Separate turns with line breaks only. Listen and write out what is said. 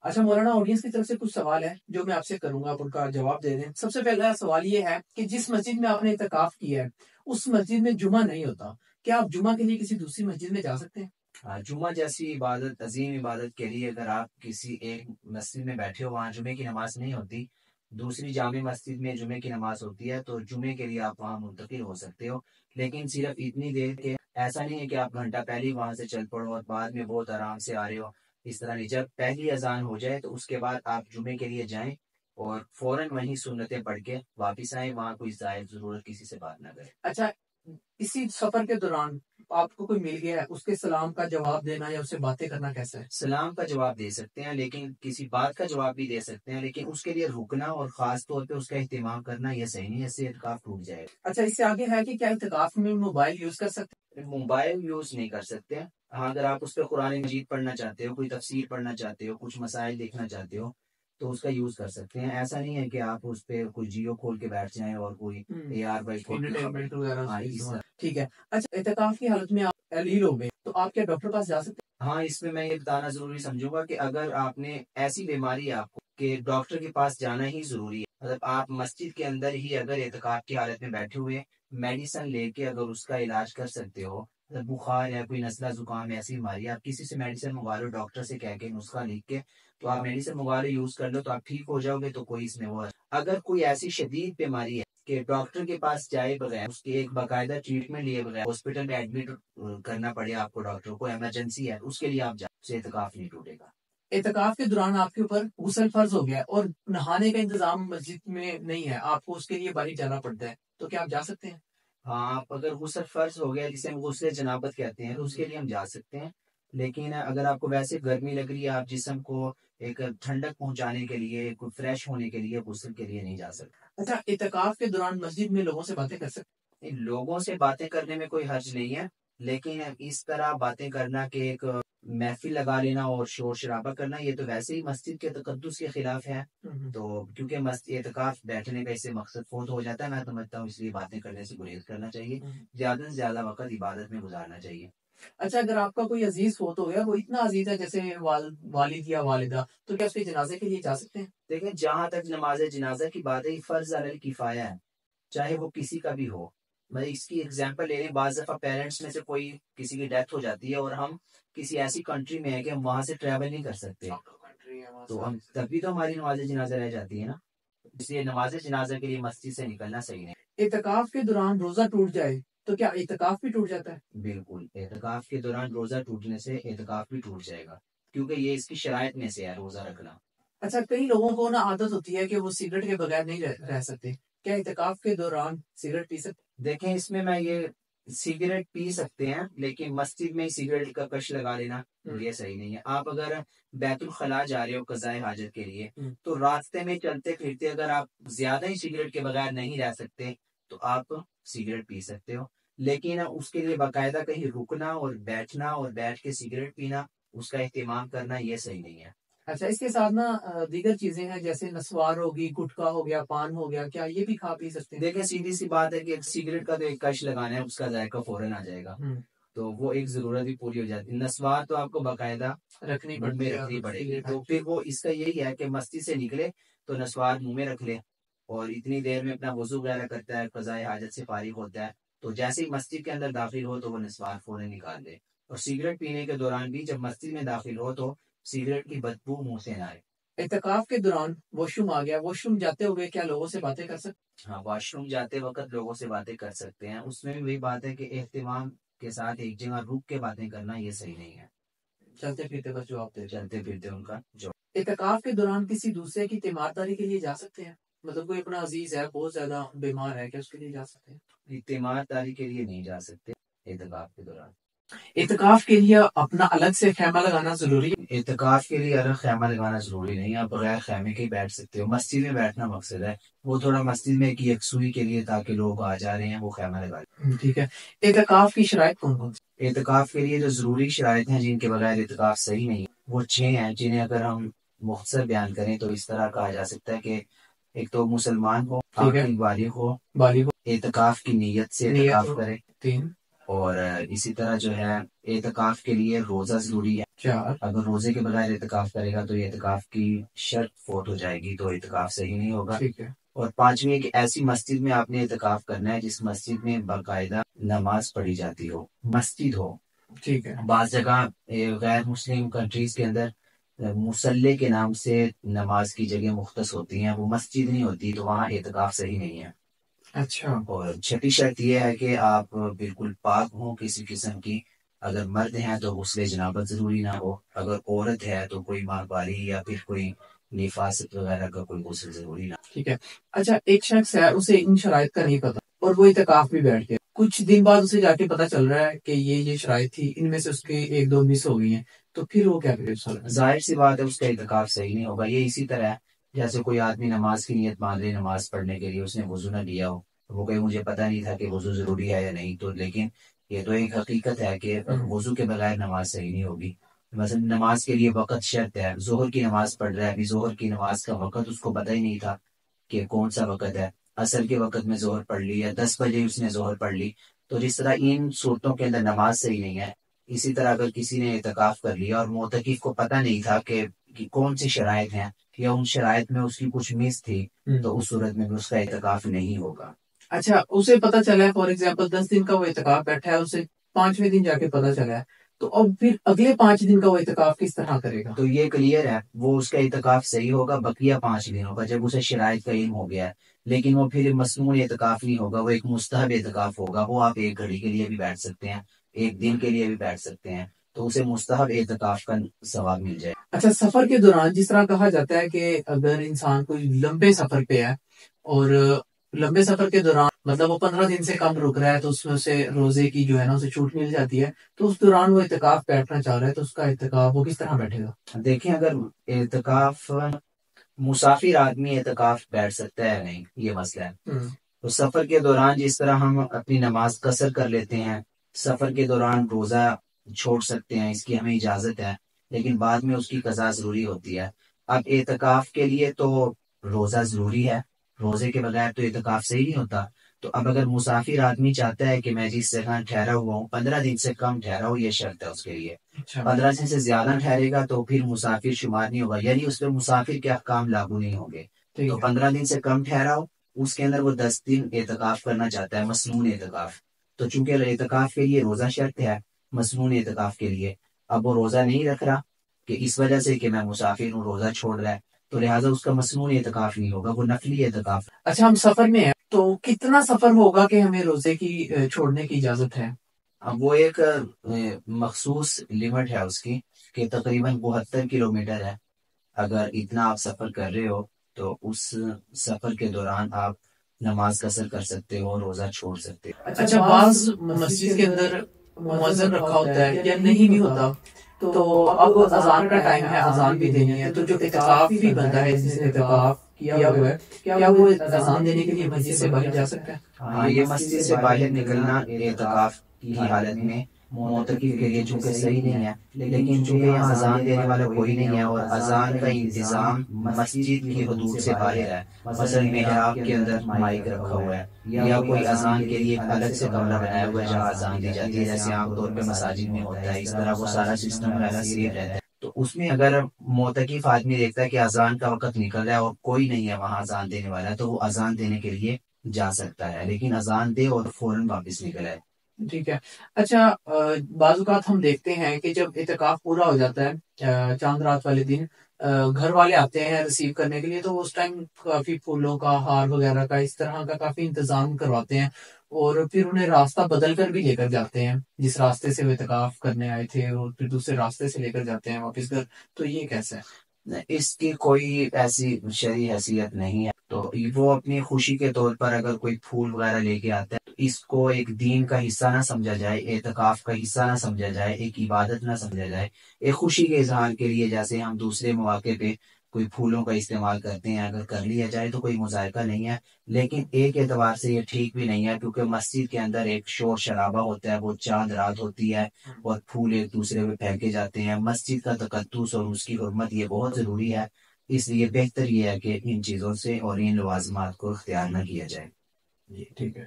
اچھا مولانا، آڈینس کی طرف سے کچھ سوال ہے جو میں آپ سے کروں گا، آپ ان کا جواب دے دیں۔ سب سے پہلا سوال یہ ہے کہ جس مسجد میں آپ نے اعتکاف کیا ہے اس مسجد میں جمعہ نہیں ہوتا، کیا آپ جمعہ کے لیے کسی دوسری مسجد میں جا سکتے ہیں؟
جمعہ جیسی عبادت، عظیم عبادت کے لیے اگر آپ کسی ایک مسجد میں بیٹھے ہو، وہاں جمعے کی نماز نہیں ہوتی، دوسری جامع مسجد میں جمعے کی نماز ہوتی ہے، تو جمعے کے لیے آپ وہاں منتقل ہو سکتے ہو، لیکن صرف اتنی دیر کہ ایسا نہیں ہے کہ آپ گھنٹہ پہلے ہی وہاں سے چل پڑو اور بعد میں بہت آرام سے آ رہے ہو، اس طرح نہیں۔ جب پہلی اذان ہو جائے تو اس کے بعد آپ جمعے کے لیے جائیں اور فوراً وہیں سنتیں پڑھ کے واپس آئیں، وہاں کوئی زائد ضرورت کسی سے بات نہ کریں۔
اچھا، اسی سفر کے دوران آپ کو کوئی مل گیا ہے، اس کے سلام کا جواب دینا یا اس سے باتیں کرنا کیسا ہے؟
سلام کا جواب دے سکتے ہیں، لیکن کسی بات کا جواب بھی دے سکتے ہیں، لیکن اس کے لیے رکنا اور خاص طور پہ اس کا اہتمام کرنا یہ صحیح نہیں ہے، اس سے اعتکاف ٹوٹ جائے گا۔
اچھا، اس سے آگے ہے کہ کیا اعتکاف میں موبائل یوز کر سکتے
موبائل یوز نہیں کر سکتے۔ ہاں، اگر آپ اس پہ قرآن مجید پڑھنا چاہتے ہو، کوئی تفسیر پڑھنا چاہتے ہو، کچھ مسائل دیکھنا چاہتے ہو تو اس کا یوز کر سکتے ہیں۔ ایسا نہیں ہے کہ آپ اس پہ کوئی جیو کھول کے بیٹھ جائیں اور کوئی اے آر بائی
انٹرٹینمنٹ وغیرہ؟
ہاں اس طرح۔
ٹھیک ہے۔ اچھا، اعتکاف کی حالت میں آپ علیل ہو گئے تو آپ کیا ڈاکٹر پاس جا سکتے
ہاں، اس میں یہ بتانا ضروری سمجھوں گا کہ اگر آپ نے ایسی بیماری ہے آپ کو کہ ڈاکٹر کے پاس جانا ہی ضروری ہے، مطلب آپ مسجد کے اندر ہی اگر اعتکاف کی حالت میں بیٹھے ہوئے میڈیسن لے کے اگر اس کا علاج کر سکتے ہو، مطلب بخار یا کوئی نزلہ زکام ایسی بیماری ہے، آپ کسی سے میڈیسن منگوا لو، ڈاکٹر سے کہہ کے نسخہ لکھ کے تو آپ میڈیسن منگوا لو، یوز کر لو تو آپ ٹھیک ہو جاؤ گے، تو کوئی اس میں وہ ہے۔ اگر کوئی ایسی شدید بیماری ہے کہ ڈاکٹر کے پاس جائے بغیر، اس کی ایک باقاعدہ ٹریٹمنٹ لیے بغیر ہاسپٹل میں ایڈمٹ کرنا پڑے آپ کو، ڈاکٹر کو ایمرجنسی ہے، اس کے لیے آپ سے اعتکاف نہیں ٹوٹے گا۔
اعتکاف کے دوران آپ کے اوپر غسل فرض ہو گیا اور نہانے کا انتظام مسجد میں نہیں ہے، آپ کو اس کے لیے باہر جانا پڑتا ہے، تو کیا آپ جا سکتے ہیں؟
ہاں، آپ اگر غسل فرض ہو گیا جسے ہم غسل جنابت کہتے ہیں تو اس کے لیے ہم جا سکتے ہیں، لیکن اگر آپ کو ویسے گرمی لگ رہی ہے، آپ جسم کو ایک ٹھنڈک پہنچانے کے لیے، فریش ہونے کے لیے غسل کے لیے نہیں جا سکتے۔
اچھا، اعتکاف کے دوران مسجد میں لوگوں سے باتیں کر سکتے
لوگوں سے باتیں کرنے میں کوئی حرج نہیں ہے، لیکن اس طرح باتیں کرنا کہ ایک محفل لگا لینا اور شور شرابہ کرنا، یہ تو ویسے ہی مسجد کے تقدس کے خلاف ہے، تو کیونکہ مسجد اعتکاف بیٹھنے کا اس سے مقصد فوت ہو جاتا ہے، میں سمجھتا ہوں اس لیے باتیں کرنے سے گریز کرنا چاہیے، زیادہ سے زیادہ وقت عبادت میں گزارنا چاہیے۔
اچھا، اگر آپ کا کوئی عزیز فوت ہو گیا، وہ اتنا عزیز ہے جیسے والد یا والدہ، تو کیا اس کے جنازے کے لیے جا سکتے ہیں؟
دیکھیں، جہاں تک نماز جنازہ کی بات ہے، یہ فرض علی الکفایہ ہے، چاہے وہ کسی کا بھی ہو۔ میں اس کی اگزامپل لے لیں، بعض دفعہ پیرنٹس میں سے کوئی کسی کی ڈیتھ ہو جاتی ہے اور ہم کسی ایسی کنٹری میں ہیں کہ ہم وہاں سے ٹریول نہیں کر سکتے، تو ہم تبھی تو ہماری نماز جنازہ رہ جاتی ہے نا، اس لیے نماز جنازہ کے لیے مسجد سے نکلنا صحیح نہیں۔
اعتکاف کے دوران روزہ ٹوٹ جائے تو کیا اعتکاف بھی ٹوٹ جاتا ہے؟
بالکل، اعتکاف کے دوران روزہ ٹوٹنے سے اعتکاف بھی ٹوٹ جائے گا، کیونکہ یہ اس کی شرائط میں سے ہے روزہ رکھنا۔
اچھا، کئی لوگوں کو نا عادت ہوتی ہے کہ وہ سگریٹ کے بغیر نہیں رہ سکتے، کیا اعتکاف کے دوران سگریٹ پی سکتے؟
دیکھیں، اس میں یہ سگریٹ پی سکتے ہیں، لیکن مسجد میں سگریٹ کا کش لگا لینا یہ صحیح نہیں ہے۔ آپ اگر بیت الخلاء جا رہے ہو قضائے حاجت کے لیے، تو راستے میں چلتے پھرتے اگر آپ زیادہ ہی سگریٹ کے بغیر نہیں رہ سکتے تو آپ سگریٹ پی سکتے ہو، لیکن اس کے لیے باقاعدہ کہیں رکنا اور بیٹھنا اور بیٹھ کے سگریٹ پینا، اس کا اہتمام کرنا یہ صحیح نہیں ہے۔
اچھا، اس کے ساتھ نا دیگر چیزیں ہیں جیسے نسوار ہوگی، گٹکا ہو گیا، پان ہو گیا، کیا یہ بھی کھا پی سکتے ہیں؟
دیکھیں، سیدھی سی بات ہے کہ سگریٹ کا تو ایک کش لگانا ہے، اس کا ذائقہ فوراً آ جائے گا، تو وہ ایک ضرورت بھی پوری ہو جاتی ہے۔ نسوار تو آپ کو باقاعدہ
رکھنی
پڑے گی، تو پھر وہ اس کا یہی ہے کہ مسجد سے نکلے تو نسوار منہ میں رکھ لے اور اتنی دیر میں اپنا وضو وغیرہ کرتا ہے، قضائے حاجت سے فارغ ہوتا ہے، تو جیسے ہی مسجد کے اندر داخل ہو تو وہ نسوار فوراً نکال دے، اور سگریٹ پینے کے دوران بھی جب مسجد میں داخل ہو تو سگریٹ کی بدبو منہ سے نہ آئے۔
اعتکاف کے دوران واش روم آ گیا، واش روم جاتے ہوئے کیا لوگوں سے باتیں کر سکتے؟
ہاں، واش روم جاتے وقت لوگوں سے باتیں کر سکتے ہیں، اس میں بھی وہی بات ہے کہ اہتمام کے ساتھ ایک جگہ رک کے باتیں کرنا یہ صحیح نہیں ہے،
چلتے پھرتے بس جواب دے،
چلتے پھرتے ان کا جو۔
اعتکاف کے دوران کسی دوسرے کی تیمارداری کے لیے جا سکتے ہیں؟ مطلب کوئی اپنا عزیز ہے بہت زیادہ بیمار ہے، کیا اس کے لیے جا سکتے ہیں؟
تیمارداری کے لیے نہیں جا سکتے اعتکاف کے دوران۔
اعتکاف کے لیے اپنا الگ سے خیمہ لگانا ضروری ہے؟
اعتکاف کے لیے الگ خیمہ لگانا ضروری نہیں، آپ بغیر خیمے کے ہی بیٹھ سکتے ہو، مسجد میں بیٹھنا مقصد ہے، وہ تھوڑا مسجد میں ایک یکسوئی کے لیے تاکہ لوگ آ جا رہے ہیں وہ خیمہ لگا لیں۔
ٹھیک ہے، اعتکاف کی شرائط کون کون سی؟
اعتکاف کے لیے جو ضروری شرائط ہیں جن کے بغیر اعتکاف صحیح نہیں، وہ 6 ہیں، جنہیں اگر ہم مختصر بیان کریں تو اس طرح کہا جا سکتا ہے کہ ایک تو مسلمان ہو، عاقل بالغ ہو، اعتکاف کی نیت سے اعتکاف کرے،
3
اور اسی طرح جو ہے اعتکاف کے لیے روزہ ضروری ہے.
4
اگر روزے کے بغیر اعتکاف کرے گا تو اعتکاف کی شرط فوت ہو جائے گی، تو اعتکاف صحیح نہیں ہوگا.
ٹھیک ہے.
اور پانچویں ایک ایسی مسجد میں آپ نے اعتکاف کرنا ہے جس مسجد میں باقاعدہ نماز پڑھی جاتی ہو، مسجد ہو.
ٹھیک ہے.
بعض جگہ غیر مسلم کنٹریز کے اندر مصلی کے نام سے نماز کی جگہ مختص ہوتی ہیں، وہ مسجد نہیں ہوتی، تو وہاں اعتکاف صحیح نہیں ہے.
اچھا.
اور چھٹی شرط یہ ہے کہ آپ بالکل پاک ہوں کسی قسم کی. اگر مرد ہیں تو غسل جنابت ضروری نہ ہو، اگر عورت ہے تو کوئی ماہواری یا پھر کوئی نفاست وغیرہ کا کوئی غسل ضروری نہ.
ٹھیک ہے. اچھا، ایک شخص ہے اسے ان شرائط کا نہیں پتا اور وہ اعتکاف بھی بیٹھ گیا، کچھ دن بعد اسے جا کے پتا چل رہا ہے کہ یہ شرائط تھی، ان میں سے اس کے 1-2 مس ہو گئی ہیں، تو پھر وہ کیا کرے؟
ظاہر سی بات ہے اس کا اعتکاف صحیح نہیں ہوگا. یہ اسی طرح ہے جیسے کوئی آدمی نماز کی نیت باندھ لے نماز پڑھنے کے لیے، اس نے وضو نہ لیا ہو، وہ کہیں مجھے پتہ نہیں تھا کہ وضو ضروری ہے یا نہیں، تو لیکن یہ تو ایک حقیقت ہے کہ وضو کے بغیر نماز صحیح نہیں ہوگی. مثلا نماز کے لیے وقت شرط ہے، ظہر کی نماز پڑھ رہا ہے، ابھی ظہر کی نماز کا وقت اس کو پتہ ہی نہیں تھا کہ کون سا وقت ہے. عصر کے وقت میں ظہر پڑھ لی یا 10 بجے اس نے ظہر پڑھ لی، تو جس طرح ان صورتوں کے اندر نماز صحیح نہیں ہے، اسی طرح اگر کسی نے اعتکاف کر لیا اور معتکف کو پتہ نہیں تھا کہ کون سی شرائط ہیں یا ان شرائط میں اس کی کچھ مس تھی، تو اس صورت میں بھی اس کا اعتکاف نہیں ہوگا.
اچھا، اسے پتا چلا ہے فار ایگزامپل 10 دن کا وہ اعتکاف بیٹھا ہے، اسے 5ویں دن جا کے پتا چلا ہے، تو اب پھر اگلے 5 دن کا وہ اعتکاف کس طرح کرے گا؟
تو یہ کلیئر ہے، وہ اس کا اعتکاف صحیح ہوگا بقیہ 5 دنوں کا جب اسے شرائط کا علم ہو گیا ہے. لیکن وہ پھر مصنون اعتکاف نہیں ہوگا، وہ ایک مستحب اعتکاف ہوگا. وہ آپ 1 گھڑی کے لیے بھی بیٹھ سکتے ہیں، 1 دن کے لیے بھی بیٹھ سکتے ہیں، تو اسے مستحب اعتکاف کا ثواب مل جائے.
اچھا، سفر کے دوران جس طرح کہا جاتا ہے کہ اگر انسان کوئی لمبے سفر پہ ہے اور لمبے سفر کے دوران مطلب وہ 15 دن سے کم رک رہا ہے، تو اس میں اسے روزے کی جو ہے نا اسے چھوٹ مل جاتی ہے، تو اس دوران وہ اعتکاف بیٹھنا چاہ رہا ہے، تو اس کا اعتکاف وہ کس طرح بیٹھے گا؟
دیکھیں، اگر اعتکاف مسافر آدمی اعتکاف بیٹھ سکتا ہے یا نہیں، یہ مسئلہ ہے. تو سفر کے دوران جس طرح ہم اپنی نماز قصر کر لیتے ہیں، سفر کے دوران روزہ چھوڑ سکتے ہیں، اس کی ہمیں اجازت ہے، لیکن بعد میں اس کی قضا ضروری ہوتی ہے. اب اعتکاف کے لیے تو روزہ ضروری ہے، روزے کے بغیر تو اعتکاف صحیح نہیں ہوتا. تو اب اگر مسافر آدمی چاہتا ہے کہ میں جس جگہ ٹھہرا ہوا ہوں 15 دن سے کم ٹھہرا ہوں، یہ شرط ہے اس کے لیے. 15 دن سے زیادہ ٹھہرے گا تو پھر مسافر شمار نہیں ہوگا، یعنی اس پہ مسافر کے احکام لاگو نہیں ہوں گے. تو 15 دن سے کم ٹھہرا ہو، اس کے اندر وہ 10 دن اعتکاف کرنا چاہتا ہے، مسنون اعتکاف. تو چونکہ اعتکاف کے لیے روزہ شرط ہے، مسنون اعتکاف کے لیے اب وہ روزہ نہیں رکھ رہا کہ اس وجہ سے کہ میں مسافر ہوں، روزہ چھوڑ رہا ہے، تو لہٰذا اس کا مسنون اعتکاف نہیں ہوگا، وہ نفلی اعتکاف.
اچھا، ہم سفر میں ہیں تو کتنا سفر ہوگا کہ ہمیں روزے کی چھوڑنے کی اجازت ہے؟
اب وہ ایک مخصوص لمٹ ہے اس کی کہ تقریباً 72 کلومیٹر ہے. اگر اتنا آپ سفر کر رہے ہو تو اس سفر کے دوران آپ نماز قصر کر سکتے ہو، روزہ چھوڑ سکتے ہو.
اچھا، بعض مسجد کے اندر مؤذن رکھا ہوتا ہے یا نہیں بھی ہوتا، تو اب اذان کا ٹائم ہے، اذان بھی دینی ہے، تو جو اعتکاف بھی بنتا ہے جس نے اعتکاف کیا ہوا ہے، کیا وہ اذان دینے کے لیے مسجد سے باہر جا سکتا ہے؟
ہاں، یہ مسجد سے باہر نکلنا اعتکاف کی حالت میں معتکف کے لیے چونکہ صحیح نہیں ہے، لیکن چونکہ یہاں اذان دینے والا کوئی نہیں ہے اور اذان کا انتظام مسجد کی حدود سے باہر ہے، مثلا محراب کے اندر مائک رکھا ہوا ہے یا کوئی اذان کے لیے ایک الگ سے کمرہ بنایا ہوا ہے جہاں اذان دی جاتی ہے، جیسے عام طور پہ مساجد میں ہوتا ہے، اس طرح وہ سارا سسٹم وغیرہ سیف رہتا ہے. تو اس میں اگر معتکف آدمی دیکھتا ہے کہ اذان کا وقت نکل رہا ہے اور کوئی نہیں ہے وہاں اذان دینے والا، تو وہ اذان دینے کے لیے جا سکتا ہے، لیکن اذان دے اور فوراً واپس نکل آئے.
ٹھیک ہے. اچھا، بعض اوقات ہم دیکھتے ہیں کہ جب اعتکاف پورا ہو جاتا ہے چاند رات والے دن گھر والے آتے ہیں ریسیو کرنے کے لیے، تو اس ٹائم کافی پھولوں کا ہار وغیرہ کا اس طرح کا کافی انتظام کرواتے ہیں اور پھر انہیں راستہ بدل کر بھی لے کر جاتے ہیں، جس راستے سے وہ اعتکاف کرنے آئے تھے اور پھر دوسرے راستے سے لے کر جاتے ہیں واپس گھر، تو یہ کیسے ہے؟
اس کی کوئی ایسی شرعی حیثیت نہیں ہے. تو وہ اپنی خوشی کے طور پر اگر کوئی پھول وغیرہ لے کے آتا ہے تو اس کو ایک دین کا حصہ نہ سمجھا جائے، اعتکاف کا حصہ نہ سمجھا جائے، ایک عبادت نہ سمجھا جائے. ایک خوشی کے اظہار کے لیے جیسے ہم دوسرے مواقع پہ کوئی پھولوں کا استعمال کرتے ہیں، اگر کر لیا جائے تو کوئی مذائقہ نہیں ہے. لیکن ایک اعتبار سے یہ ٹھیک بھی نہیں ہے کیونکہ مسجد کے اندر ایک شور شرابہ ہوتا ہے، وہ چاند رات ہوتی ہے اور پھول ایک دوسرے پہ پھینکے جاتے ہیں. مسجد کا تقدس اور اس کی حرمت یہ بہت ضروری ہے، اس لیے بہتر یہ ہے کہ ان چیزوں سے اور ان لوازمات کو اختیار نہ کیا جائے.
جی ٹھیک ہے.